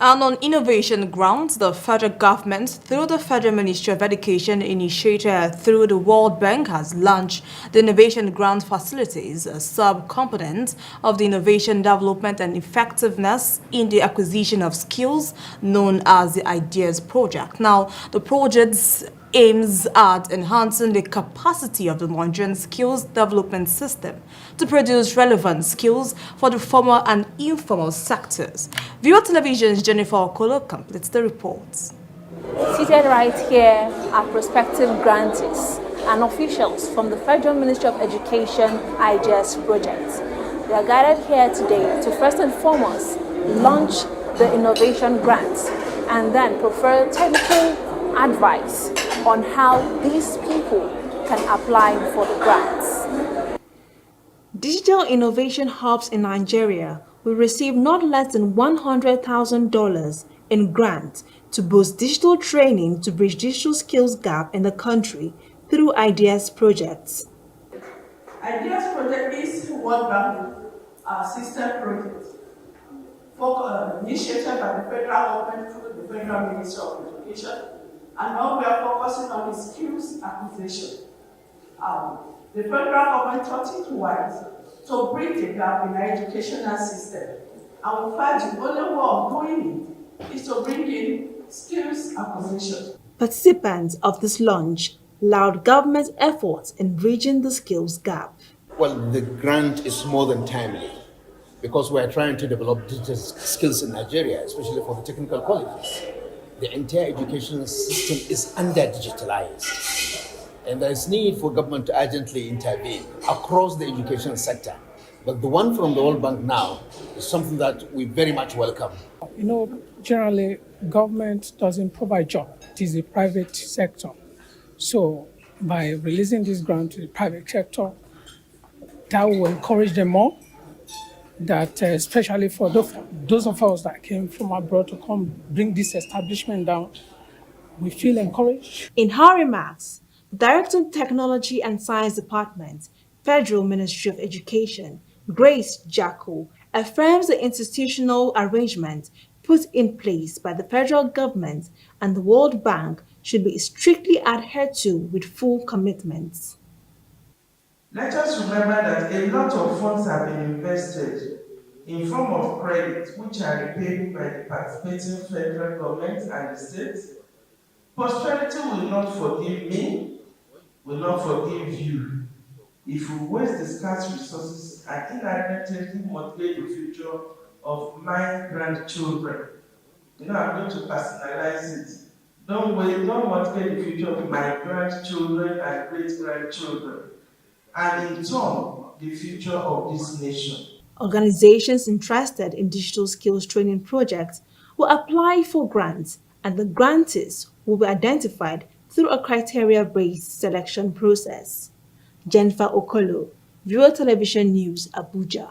And on innovation grounds, the federal government, through the Federal Ministry of Education, initiated through the World Bank, has launched the Innovation Grant Facilities, a sub-component of the innovation development and effectiveness in the acquisition of skills, known as the IDEAS project. Now, the project's aims at enhancing the capacity of the Nigerian skills development system to produce relevant skills for the formal and informal sectors. Viewer Television's Jennifer Okolo completes the report. Seated right here are prospective grantees and officials from the Federal Ministry of Education IDEAS project. They are gathered here today to first and foremost launch the innovation grants and then prefer technical advice on how these people can apply for the grants. Digital innovation hubs in Nigeria will receive not less than $100,000 in grants to boost digital training to bridge digital skills gap in the country through IDEAS projects. IDEAS project is World Bank sister project initiated by the federal government through the Federal Ministry of Education, and now we are focusing on the skills acquisition. The federal government thought it wise to bridge the gap in our educational system. And we find the only way of doing it is to bring in skills acquisition. Participants of this launch laud government efforts in bridging the skills gap. Well, the grant is more than timely because we are trying to develop digital skills in Nigeria, especially for the technical qualities. The entire educational system is under-digitalized, and there is need for government to urgently intervene across the educational sector. But the one from the World Bank now is something that we very much welcome. You know, generally, government doesn't provide jobs. It is the private sector. So by releasing this grant to the private sector, that will encourage them more. That especially for those of us that came from abroad to come bring this establishment down, we feel encouraged. In her remarks, the Director of Technology and Science Department, Federal Ministry of Education, Grace Jacko, affirms the institutional arrangement put in place by the federal government and the World Bank should be strictly adhered to with full commitments. Let us remember that a lot of funds have been invested in form of credit, which are repaid by the participating federal government and the states. Posterity will not forgive me, will not forgive you, if we waste the scarce resources and inadvertently motivate the future of my grandchildren. You know, I'm going to personalize it. Don't motivate the future of my grandchildren and great-grandchildren, and in turn, the future of this nation. Organizations interested in digital skills training projects will apply for grants, and the grantees will be identified through a criteria-based selection process. Jennifer Okolo, Viewer Television News, Abuja.